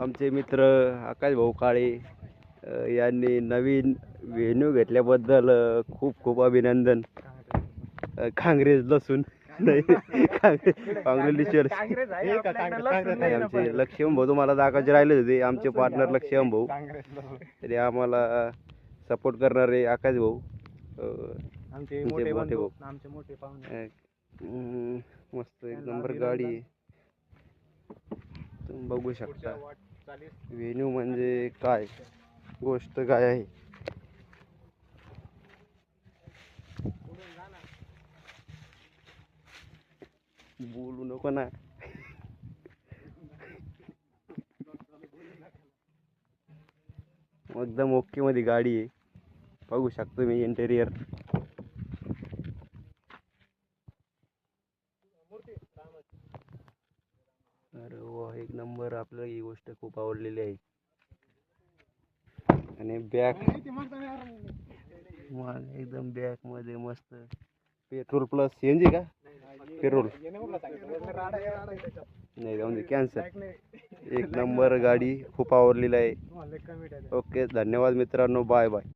आमचे मित्र आकाश भाऊ काळे यांनी नवीन व्हेन्यू घेतल्याबद्दल खूप खूप अभिनंदन. काँग्रेस लसून नाही काँग्रेस आमचे लक्ष्मण भाऊ तुम्हाला दाखवायचे राहिले होते. आमचे पार्टनर लक्ष्मण भाऊ तरी आम्हाला सपोर्ट करणारे आकाश भाऊ आमचे मोठे भाऊ आमचे मोठे पाहुणे. मस्त एक नंबर गाडी आहे. तुम्ही बघू शकता व्हेन्यू म्हणजे काय गोष्ट काय आहे. बोलू नको ना. एकदम ओके मध्ये गाडी आहे. बघू शकतो मी इंटेरियर. अरे वा एक नंबर. आपल्याला ही गोष्ट खूप आवडलेली आहे. आणि बॅक एकदम बॅक मध्ये मस्त पेट्रोल प्लस सीएनजी का पेट्रोल नाही जाऊन दे कॅन्सर. एक नंबर गाडी खूप आवडलेली आहे. ओके धन्यवाद मित्रांनो. Bye bye.